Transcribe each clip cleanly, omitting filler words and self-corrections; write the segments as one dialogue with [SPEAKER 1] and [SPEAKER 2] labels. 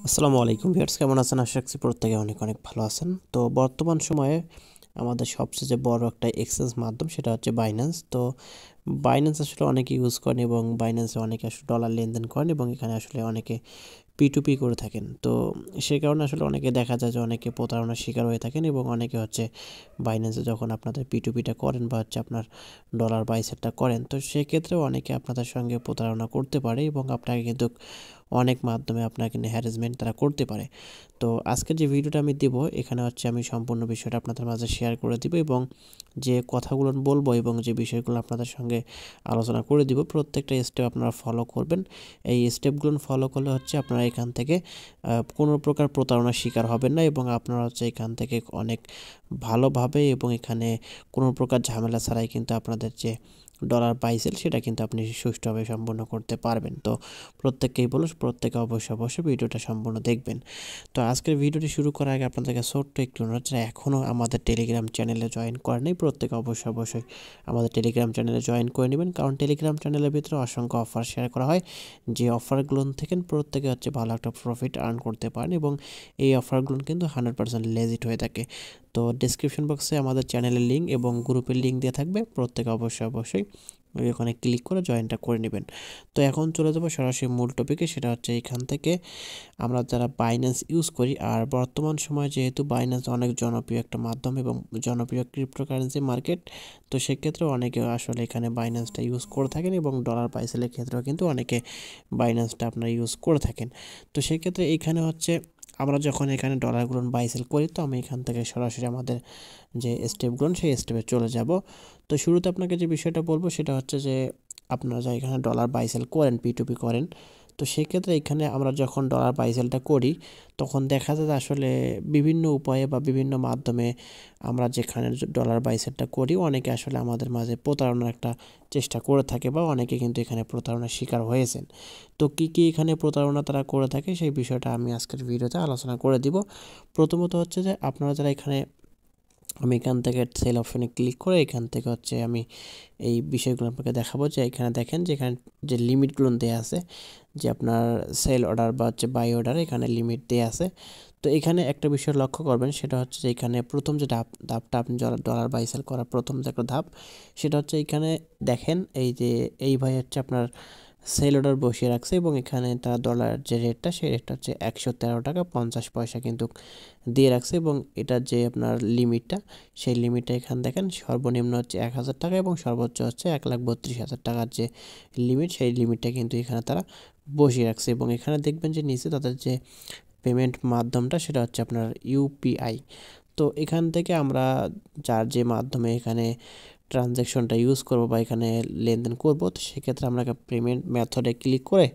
[SPEAKER 1] আসসালামু আলাইকুম ভিউয়ার্স, কেমন আছেন? আশা রাখছি প্রত্যেকে অনেক অনেক ভালো আছেন। তো বর্তমান সময়ে আমাদের সবচেয়ে বড় একটা এক্সচেঞ্জ মাধ্যম সেটা হচ্ছে বাইন্যান্স। তো বাইন্যান্স আসলে অনেকে ইউজ করেন এবং বাইন্যান্সে অনেকে আসলে ডলার লেনদেন করেন এবং এখানে আসলে অনেকে P2P করে থাকেন। তো সেই কারণে আসলে অনেকে দেখা যায় যে অনেকে প্রতারণার শিকার হয়ে থাকেন এবং অনেকে হচ্ছে বাইন্যান্সে যখন আপনাদের P2Pটা করেন বা হচ্ছে আপনার ডলার বাইসেটটা করেন, তো সেক্ষেত্রেও অনেকে আপনাদের সঙ্গে প্রতারণা করতে পারে এবং আপনাকে কিন্তু অনেক মাধ্যমে আপনাকে হ্যারাসমেন্ট তারা করতে পারে। তো আজকের যে ভিডিওটা আমি দিব এখানে হচ্ছে আমি সম্পূর্ণ বিষয়টা আপনাদের মাঝে শেয়ার করে দিব এবং যে কথাগুলো বলবো এবং যে বিষয়গুলো আপনাদের সঙ্গে আলোচনা করে দিব প্রত্যেকটা স্টেপ আপনারা ফলো করবেন। এই স্টেপগুলো ফলো করলে হচ্ছে আপনারা এখান থেকে কোনো প্রকার প্রতারণার শিকার হবেন না এবং আপনারা হচ্ছে এখান থেকে অনেক ভালোভাবে এবং এখানে কোনো প্রকার ঝামেলা ছাড়াই কিন্তু আপনাদের যে ডলার পাইছেন সেটা কিন্তু আপনি সুষ্ঠুভাবে সম্পূর্ণ করতে পারবেন। তো প্রত্যেককেই বলো, প্রত্যেকে অবশ্যই ভিডিওটা সম্পূর্ণ দেখবেন। তো আজকের ভিডিওটি শুরু করার আগে আপনাদেরকে ছোট্ট একটু অনুরোধ, যারা এখনও আমাদের টেলিগ্রাম চ্যানেলে জয়েন করেনি প্রত্যেকে অবশ্যই আমাদের টেলিগ্রাম চ্যানেলে জয়েন করে নেবেন, কারণ টেলিগ্রাম চ্যানেলের ভিতরে অসংখ্য অফার শেয়ার করা হয়। যে অফারগুলো থেকে প্রত্যেকে হচ্ছে ভালো একটা প্রফিট আর্ন করতে পারেন এবং এই অফারগুলো কিন্তু 100% লেজিট হয়ে থাকে। তো ডিসক্রিপশন বক্সে আমাদের চ্যানেলের লিঙ্ক এবং গ্রুপের লিঙ্ক দিয়ে থাকবে, প্রত্যেকে অবশ্যই ওখানে ক্লিক করে জয়েনটা করে নেবেন। তো এখন চলে যাবো সরাসরি মূল টপিকে, সেটা হচ্ছে এখান থেকে আমরা যারা বাইন্যান্স ইউজ করি। আর বর্তমান সময়ে যেহেতু বাইন্যান্স অনেক জনপ্রিয় একটা মাধ্যম এবং জনপ্রিয় ক্রিপ্টোকারেন্সি মার্কেট, তো সেক্ষেত্রে অনেকে আসলে এখানে বাইন্যান্সটা ইউজ করে থাকেন এবং ডলার পাইসেলের ক্ষেত্রেও কিন্তু অনেকে বাইন্যান্সটা আপনারা ইউজ করে থাকেন। তো সেক্ষেত্রে এইখানে হচ্ছে আমরা যখন এখানে ডলারগুলো বাই সেল করি, তো আমি এখান থেকে সরাসরি আমাদের যে স্টেপগুলো সেই স্টেপে চলে যাব। তো শুরুতে আপনাকে যে বিষয়টা বলবো সেটা হচ্ছে যে আপনারা যা এখানে ডলার বাই সেল করেন, P2P করেন, তো সেক্ষেত্রে এখানে আমরা যখন ডলার বাই সেলটা করি তখন দেখা যায় আসলে বিভিন্ন উপায়ে বা বিভিন্ন মাধ্যমে আমরা যেখানে ডলার বাই সেলটা করি অনেকে আসলে আমাদের মাঝে প্রতারণার একটা চেষ্টা করে থাকে বা অনেকে কিন্তু এখানে প্রতারণার শিকার হয়েছেন। তো কী কী এখানে প্রতারণা তারা করে থাকে সেই বিষয়টা আমি আজকের ভিডিওতে আলোচনা করে দিব। প্রথমত হচ্ছে যে আপনারা যারা এখানে, আমি এখান থেকে সেল অপশনে ক্লিক করে এখান থেকে হচ্ছে আমি এই বিষয়গুলো আপনাকে দেখাবো। যে এখানে দেখেন যে এখানে যে লিমিটগুলো দেওয়া আছে, যে আপনার সেল অর্ডার বা হচ্ছে বাই অর্ডার এখানে লিমিট দেওয়া আছে। তো এখানে একটা বিষয় লক্ষ্য করবেন, সেটা হচ্ছে যে এখানে প্রথম যে ধাপটা আপনি ডলার বাই সেল করার প্রথম যে একটা ধাপ, সেটা হচ্ছে এখানে দেখেন এই যে এই ভাই হচ্ছে আপনার সেল অর্ডার বসিয়ে রাখছে এবং এখানে তার ডলার যে রেটটা সেই রেটটা হচ্ছে 113 টাকা 50 পয়সা কিন্তু দিয়ে রাখছে এবং এটার যে আপনার লিমিটটা সেই লিমিটটা এখানে দেখেন সর্বনিম্ন হচ্ছে 1000 টাকা এবং সর্বোচ্চ হচ্ছে 1,32,000 টাকার যে লিমিট সেই লিমিটটা কিন্তু এখানে তারা বসিয়ে রাখছে। এবং এখানে দেখবেন যে নিচে তাদের যে পেমেন্ট মাধ্যমটা সেটা হচ্ছে আপনার ইউপিআই। তো এখান থেকে আমরা যার যে মাধ্যমে এখানে ট্রানজ্যাকশনটা ইউজ করব বা এখানে লেনদেন করব, তো সেক্ষেত্রে আমরা পেমেন্ট মেথডে ক্লিক করে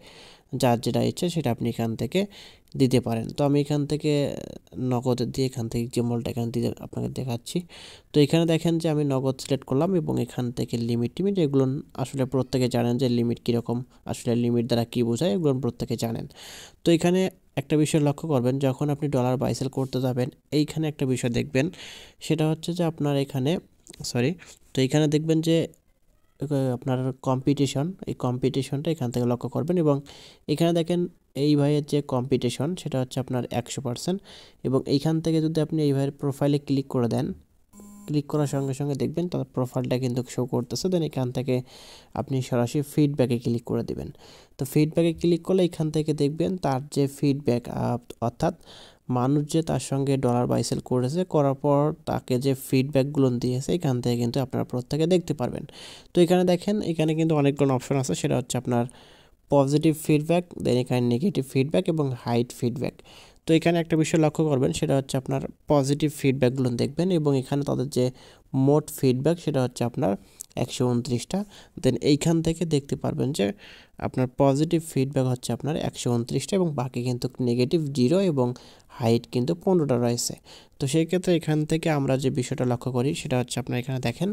[SPEAKER 1] যার যেটা ইচ্ছে সেটা আপনি এখান থেকে দিতে পারেন। তো আমি এখান থেকে নগদ দিয়ে এখান থেকে জিমলটা এখানে দিয়ে আপনাকে দেখাচ্ছি। তো এখানে দেখেন যে আমি নগদ সিলেক্ট করলাম এবং এখান থেকে লিমিট এগুলো আসলে প্রত্যেকে জানেন যে লিমিট কীরকম, আসলে লিমিট দ্বারা কী বোঝায় এগুলো প্রত্যেকে জানেন। তো এখানে একটা বিষয় লক্ষ্য করবেন, যখন আপনি ডলার বাই সেল করতে যাবেন এইখানে একটা বিষয় দেখবেন, সেটা হচ্ছে যে আপনার এখানে তো এখানে দেখবেন যে আপনার কম্পিটিশন, এই কম্পিটিশনটা এখান থেকে লক্ষ্য করবেন এবং এখানে দেখেন এই ভাইয়ের যে কম্পিটিশন সেটা হচ্ছে আপনার 100%। এবং এইখান থেকে যদি আপনি এই ভাইয়ের প্রোফাইলে ক্লিক করে দেন, ক্লিক করার সঙ্গে সঙ্গে দেখবেন তার প্রোফাইলটা কিন্তু শো করতেছে। দেন এখান থেকে আপনি সরাসরি ফিডব্যাকে ক্লিক করে দেবেন। তো ফিডব্যাকে ক্লিক করলে এখান থেকে দেখবেন তার যে ফিডব্যাক, অর্থাৎ মানুষ যে তার সঙ্গে ডলার বাই সেল করেছে, করার পর তাকে যে ফিডব্যাকগুলো দিয়েছে এখান থেকে কিন্তু আপনারা প্রত্যেকে দেখতে পারবেন। তো এখানে দেখেন এখানে কিন্তু অনেকগুলো অপশন আছে, সেটা হচ্ছে আপনার পজিটিভ ফিডব্যাক, দেন এখানে নেগেটিভ ফিডব্যাক এবং হাইড ফিডব্যাক। তো এখানে একটা বিষয় লক্ষ্য করবেন, সেটা হচ্ছে আপনার পজিটিভ ফিডব্যাকগুলো দেখবেন এবং এখানে তাদের যে মোট ফিডব্যাক সেটা হচ্ছে আপনার 129টা। দেন এইখান থেকে দেখতে পারবেন যে আপনার পজিটিভ ফিডব্যাক হচ্ছে আপনার 129টা এবং বাকি কিন্তু নেগেটিভ 0 এবং হাইট কিন্তু 15টা রয়েছে। তো সেই ক্ষেত্রে এখান থেকে আমরা যে বিষয়টা লক্ষ্য করি সেটা হচ্ছে আপনার এখানে দেখেন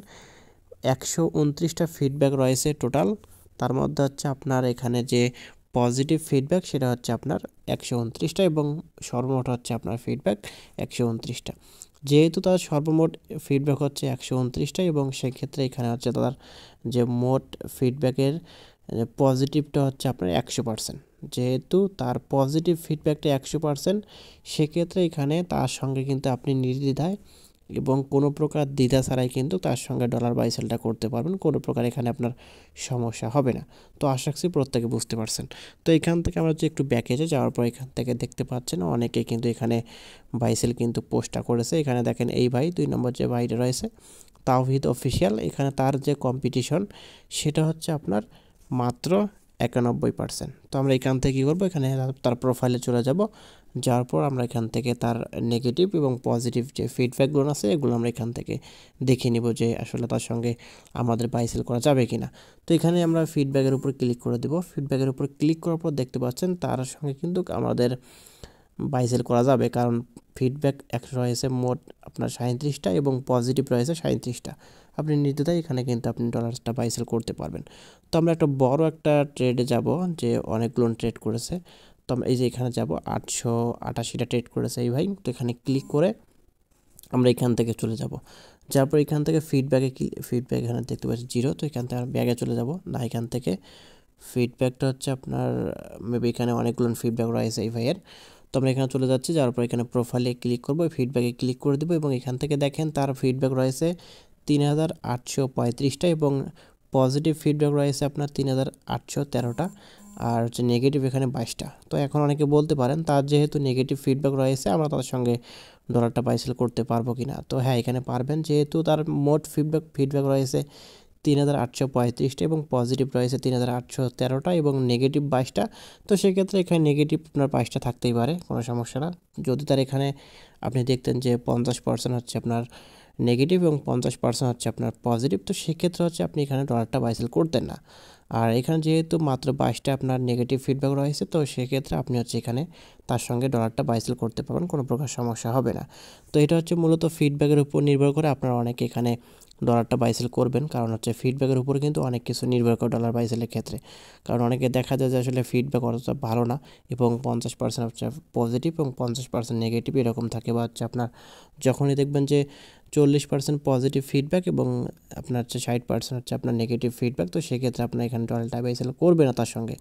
[SPEAKER 1] 129টা ফিডব্যাক রয়েছে টোটাল, তার মধ্যে হচ্ছে আপনার এখানে যে পজিটিভ ফিডব্যাক সেটা হচ্ছে আপনার 129টা এবং সর্বমোট হচ্ছে আপনার ফিডব্যাক 129টা। যেহেতু তার সর্বমোট ফিডব্যাক হচ্ছে 129টা এবং সেক্ষেত্রে এখানে হচ্ছে তার যে মোট ফিডব্যাকের পজিটিভটা হচ্ছে আপনার 100%। যেহেতু তার পজিটিভ ফিডব্যাকটা 100%, সেক্ষেত্রে এখানে তার সঙ্গে কিন্তু আপনি নির্দ্বিধায় এবং কোনো প্রকার দ্বিধা ছাড়াই কিন্তু তার সঙ্গে ডলার বাই সেলটা করতে পারবেন, কোনো প্রকার এখানে আপনার সমস্যা হবে না। তো আশা করছি প্রত্যেকে বুঝতে পারছেন। তো এখান থেকে আমরা যে একটু ব্যাকেজে যাওয়ার পর এখান থেকে দেখতে পাচ্ছেন অনেকে কিন্তু এখানে বাই সেল কিন্তু পোস্টটা করেছে। এখানে দেখেন এই ভাই 2 নম্বর যে ভাইটা রয়েছে তাওহিদ অফিসিয়াল, এখানে তার যে কম্পিটিশন সেটা হচ্ছে আপনার মাত্র 91%। তো আমরা এখান থেকে কী করবো, এখানে তার প্রোফাইলে চলে যাব। যাওয়ার পর আমরা এখান থেকে তার নেগেটিভ এবং পজিটিভ যে ফিডব্যাকগুলো আছে এগুলো আমরা এখান থেকে দেখে নিব যে আসলে তার সঙ্গে আমাদের বাই সেল করা যাবে কিনা। তো এখানে আমরা ফিডব্যাকের উপর ক্লিক করে দেব। ফিডব্যাকের উপর ক্লিক করার পর দেখতে পাচ্ছেন তার সঙ্গে কিন্তু আমাদের বাই সেল করা যাবে, কারণ ফিডব্যাক রয়েছে মোট আপনার 37টা এবং পজিটিভ রয়েছে 37টা। আপনি নির্দ্বিধায় এখানে কিন্তু আপনি ডলারটা বাই সেল করতে পারবেন। তো আমরা একটা বড় একটা ট্রেডে যাব, যে অনেকগুলো ট্রেড করেছে। তো আমরা এই যে এখানে যাব, 888টা ট্রেড করেছে এই ভাই। তো এখানে ক্লিক করে আমরা এখান থেকে চলে যাব। যার পর এখান থেকে ফিডব্যাক এখানে দেখতে পাচ্ছি 0। তো এখান থেকে আমরা ব্যাগে চলে যাব না, এখান থেকে ফিডব্যাকটা হচ্ছে আপনার মেবি এখানে অনেকগুলো ফিডব্যাক রয়েছে এই ভাইয়ের। তো আমরা এখানে চলে যাচ্ছি, যার পর এখানে প্রোফাইলে ক্লিক করবো, ফিডব্যাকে ক্লিক করে দেবো এবং এখান থেকে দেখেন তার ফিডব্যাক রয়েছে 3835টা এবং পজিটিভ ফিডব্যাক রয়েছে আপনার 3813টা, আর হচ্ছে নেগেটিভ এখানে 22টা। তো এখন অনেকে বলতে পারেন তার যেহেতু নেগেটিভ ফিডব্যাক রয়েছে আমরা তার সঙ্গে ডলারটা বাই সেল করতে পারবো কি না। তো হ্যাঁ, এখানে পারবেন, যেহেতু তার মোট ফিডব্যাক রয়েছে 3835টা এবং পজিটিভ রয়েছে 3813টা এবং নেগেটিভ 22টা। তো সেক্ষেত্রে এখানে নেগেটিভ আপনার 22টা থাকতেই পারে, কোনো সমস্যা না। যদি তার এখানে আপনি দেখতেন যে 50% হচ্ছে আপনার নেগেটিভ এবং 50% হচ্ছে আপনার পজিটিভ, তো সেক্ষেত্রে হচ্ছে আপনি এখানে ডলারটা বাই সেল করতেন না। আর এখানে যেহেতু মাত্র 22টা আপনার নেগেটিভ ফিডব্যাক রয়েছে, তো সেক্ষেত্রে আপনি হচ্ছে এখানে তার সঙ্গে ডলারটা বাই সেল করতে পারবেন, কোনো প্রকার সমস্যা হবে না। তো এটা হচ্ছে মূলত ফিডব্যাকের উপর নির্ভর করে আপনারা অনেকে এখানে ডলারটা বাই সেল করবেন, কারণ হচ্ছে ফিডব্যাকের উপর কিন্তু অনেক কিছু নির্ভর করে ডলার বাই সেলের ক্ষেত্রে। কারণ অনেকে দেখা যায় যে আসলে ফিডব্যাক অতটা ভালো না এবং 50% হচ্ছে পজিটিভ এবং 50% নেগেটিভ এরকম থাকে, বা হচ্ছে আপনার যখনই দেখবেন যে 40% পজিটিভ ফিডব্যাক এবং আপনার হচ্ছে 60% হচ্ছে আপনার নেগেটিভ ফিডব্যাক, তো সেক্ষেত্রে আপনার এখানে ডলারটা বাই সেল করবে না তার সঙ্গে।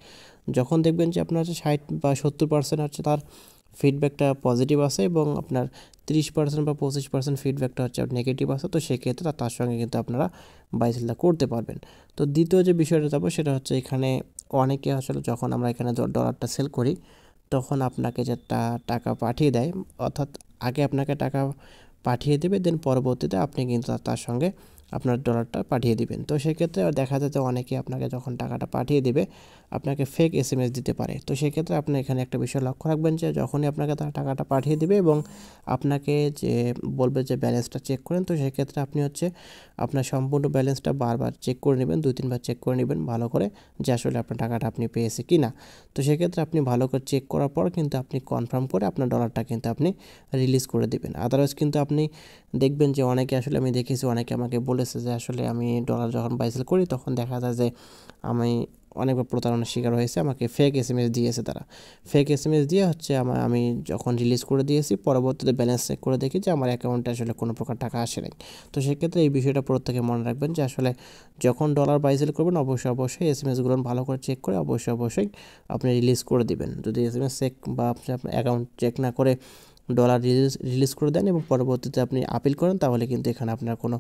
[SPEAKER 1] যখন দেখবেন যে আপনার হচ্ছে 60 বা 70% হচ্ছে তার ফিডব্যাকটা পজিটিভ আছে এবং আপনার 30% বা 25% ফিডব্যাকটা হচ্ছে নেগেটিভ আছে, তো সেক্ষেত্রে তার সঙ্গে কিন্তু আপনারা বাই সেলটা করতে পারবেন। তো দ্বিতীয় যে বিষয়টা যাবো সেটা হচ্ছে এখানে অনেকে আসলে যখন আমরা এখানে ডলারটা সেল করি তখন আপনাকে যে টাকা পাঠিয়ে দেয়, অর্থাৎ আগে আপনাকে টাকা পাঠিয়ে দেবে, দেন পরবর্তীতে আপনি কিন্তু তার সঙ্গে আপনার ডলারটা পাঠিয়ে দিবেন। তো সেক্ষেত্রে দেখা যায় যে অনেকে আপনাকে যখন টাকাটা পাঠিয়ে দেবে আপনাকে ফেক এসএমএস দিতে পারে। তো সেক্ষেত্রে আপনি এখানে একটা বিষয় লক্ষ্য রাখবেন যে যখনই আপনাকে তার টাকাটা পাঠিয়ে দেবে এবং আপনাকে যে বলবে যে ব্যালেন্সটা চেক করেন, তো সেক্ষেত্রে আপনি হচ্ছে আপনার সম্পূর্ণ ব্যালেন্সটা বারবার চেক করে নেবেন, 2-3 বার চেক করে নেবেন ভালো করে যে আসলে আপনার টাকাটা আপনি পেয়েছে কি না। তো সেক্ষেত্রে আপনি ভালো করে চেক করার পর কিন্তু আপনি কনফার্ম করে আপনার ডলারটা কিন্তু আপনি রিলিজ করে দেবেন। আদারওয়াইজ কিন্তু আপনি দেখবেন যে অনেকে আসলে আমি দেখেছি অনেকে আমাকে বলেছে যে আসলে আমি ডলার যখন বাই সেল করি তখন দেখা যায় যে আমি অনেকবার প্রতারণার শিকার হয়েছে, আমাকে ফেক এসএমএস দিয়েছে তারা। ফেক এসএমএস দিয়ে হচ্ছে আমি যখন রিলিজ করে দিয়েছি পরবর্তীতে ব্যালেন্স চেক করে দেখি যে আমার অ্যাকাউন্টে আসলে কোনো প্রকার টাকা আসে নাই। তো সেক্ষেত্রে এই বিষয়টা প্রত্যেকে মনে রাখবেন যে আসলে যখন ডলার বাই সেল করবেন অবশ্যই এসএমএসগুলো ভালো করে চেক করে অবশ্যই আপনি রিলিজ করে দিবেন। যদি এসএমএস চেক বা আপনি আপনার অ্যাকাউন্ট চেক না করে ডলার রিলিজ করে দেন এবং পরবর্তীতে আপনি আপিল করেন, তাহলে কিন্তু এখানে আপনার কোনো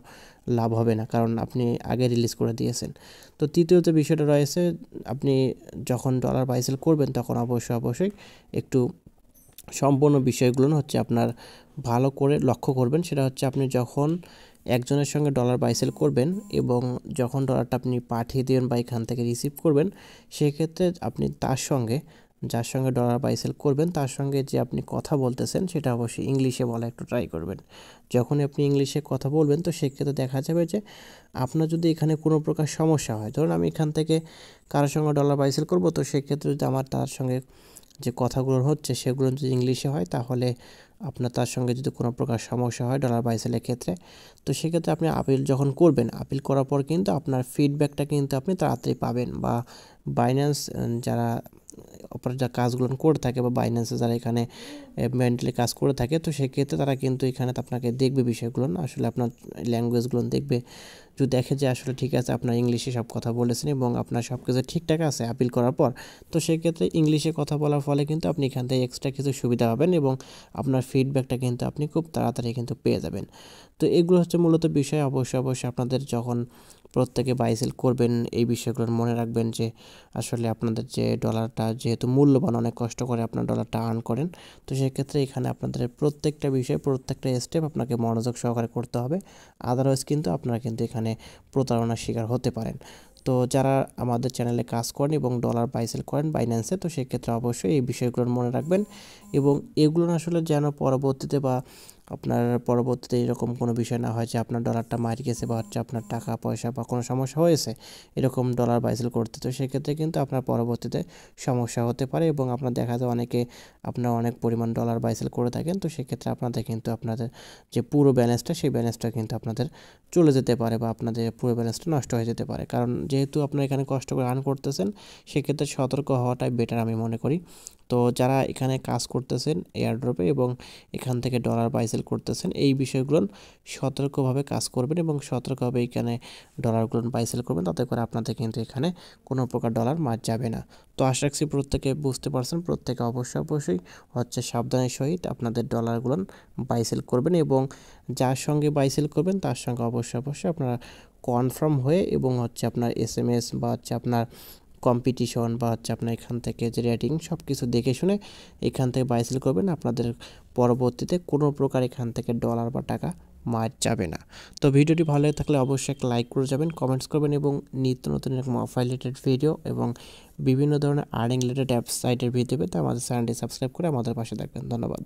[SPEAKER 1] লাভ হবে না, কারণ আপনি আগে রিলিজ করে দিয়েছেন। তো তৃতীয় যে বিষয়টা রয়েছে, আপনি যখন ডলার বাই সেল করবেন তখন অবশ্যই একটু সম্পূর্ণ বিষয়গুলো হচ্ছে আপনার ভালো করে লক্ষ্য করবেন। সেটা হচ্ছে আপনি যখন একজনের সঙ্গে ডলার বাই সেল করবেন এবং যখন ডলারটা আপনি পাঠিয়ে দেবেন বা এখান থেকে রিসিভ করবেন, সেক্ষেত্রে আপনি তার সঙ্গে যার সঙ্গে ডলার বাই সেল করবেন তার সঙ্গে যে আপনি কথা বলতেছেন সেটা অবশ্যই ইংলিশে বলা একটু ট্রাই করবেন। যখনই আপনি ইংলিশে কথা বলবেন তো সেক্ষেত্রে দেখা যাবে যে আপনার যদি এখানে কোনো প্রকার সমস্যা হয়, ধরুন আমি এখান থেকে কারোর সঙ্গে ডলার বাই সেল করবো, তো সেক্ষেত্রে যদি আমার তার সঙ্গে যে কথাগুলো হচ্ছে সেগুলো যদি ইংলিশে হয় তাহলে আপনার তার সঙ্গে যদি কোনো প্রকার সমস্যা হয় ডলার বাই সেলের ক্ষেত্রে, তো সেক্ষেত্রে আপনি আপিল যখন করবেন, আপিল করার পর কিন্তু আপনার ফিডব্যাকটা কিন্তু আপনি তাড়াতাড়ি পাবেন, বা বাইন্যান্স যারা অপারেট যা কাজগুলো করে থাকে বা বাইন্যান্সে যারা এখানে মেন্টালি কাজ করে থাকে, তো সেক্ষেত্রে তারা কিন্তু এখানে আপনাকে দেখবে বিষয়গুলো, আসলে আপনার ল্যাঙ্গুয়েজগুলো দেখবে। যদি দেখে যে আসলে ঠিক আছে আপনার ইংলিশে সব কথা বলেছেন এবং আপনার সব কিছু ঠিকঠাক আছে আপিল করার পর, তো সেক্ষেত্রে ইংলিশে কথা বলার ফলে কিন্তু আপনি এখান থেকে এক্সট্রা কিছু সুবিধা পাবেন এবং আপনার ফিডব্যাকটা কিন্তু আপনি খুব তাড়াতাড়ি কিন্তু পেয়ে যাবেন। তো এগুলো হচ্ছে মূলত বিষয়। অবশ্যই আপনাদের যখন প্রত্যেকে বাই সেল করবেন এই বিষয়গুলো মনে রাখবেন যে আসলে আপনাদের যে ডলারটা যেহেতু মূল্যবান, অনেক কষ্ট করে আপনার ডলারটা আর্ন করেন, তো সেক্ষেত্রে এখানে আপনাদের প্রত্যেকটা বিষয় প্রত্যেকটা স্টেপ আপনাকে মনোযোগ সহকারে করতে হবে। আদারওয়াইজ কিন্তু আপনারা কিন্তু এখানে প্রতারণার শিকার হতে পারেন। তো যারা আমাদের চ্যানেলে কাজ করেন এবং ডলার বাই সেল করেন বাইন্যান্সে, তো সেক্ষেত্রে অবশ্যই এই বিষয়গুলো মনে রাখবেন এবং এগুলো আসলে যেন পরবর্তীতে বা আপনার পরবর্তীতে এরকম কোনো বিষয় না হয় যে আপনার ডলারটা মার গেছে বা হচ্ছে আপনার টাকা পয়সা বা কোনো সমস্যা হয়েছে এরকম ডলার বাই সেল করতে, তো সেক্ষেত্রে কিন্তু আপনার পরবর্তীতে সমস্যা হতে পারে এবং আপনার দেখা যায় অনেকে আপনার অনেক পরিমাণ ডলার বাই সেল করে থাকেন, তো সেক্ষেত্রে আপনাদের কিন্তু আপনাদের যে পুরো ব্যালেন্সটা সেই ব্যালেন্সটা কিন্তু আপনাদের চলে যেতে পারে বা আপনাদের পুরো ব্যালেন্সটা নষ্ট হয়ে যেতে পারে। কারণ যেহেতু আপনারা এখানে কষ্ট করে আর্ন করতেছেন, সেক্ষেত্রে সতর্ক হওয়াটাই বেটার আমি মনে করি। তো যারা এখানে কাজ করতেছেন এয়ারড্রপে এবং এখান থেকে ডলার বাই সেল করতেছেন, এই বিষয়গুলো সতর্কভাবে কাজ করবেন এবং সতর্কভাবে এখানে ডলারগুলো বাই সেল করবেন, তাতে করে আপনাদের কিন্তু এখানে কোনো প্রকার ডলার মার যাবে না। তো আশা রাখছি প্রত্যেকে বুঝতে পারছেন, প্রত্যেকে অবশ্যই হচ্ছে সাবধানের সহিত আপনাদের ডলারগুলো বাই সেল করবেন এবং যার সঙ্গে বাই সেল করবেন তার সঙ্গে অবশ্যই আপনারা কনফার্ম হয়ে এবং হচ্ছে আপনার এসএমএস বা হচ্ছে আপনার কম্পিটিশন বা হচ্ছে আপনার এখান থেকে যে রেটিং সব কিছু দেখে শুনে এখান থেকে বাই সেল করবেন। আপনাদের পরবর্তীতে কোনো প্রকার এখান থেকে ডলার বা টাকা মার যাবে না। তো ভিডিওটি ভালো লাগে থাকলে অবশ্যই একটা লাইক করে যাবেন, কমেন্টস করবেন এবং নিত্য নতুন এরকম অফার রিলেটেড ভিডিও এবং বিভিন্ন ধরনের আর্নিং রিলেটেড অ্যাপ সাইটের ভিডিও পেতে আমাদের চ্যানেলটি সাবস্ক্রাইব করে আমাদের পাশে থাকবেন। ধন্যবাদ।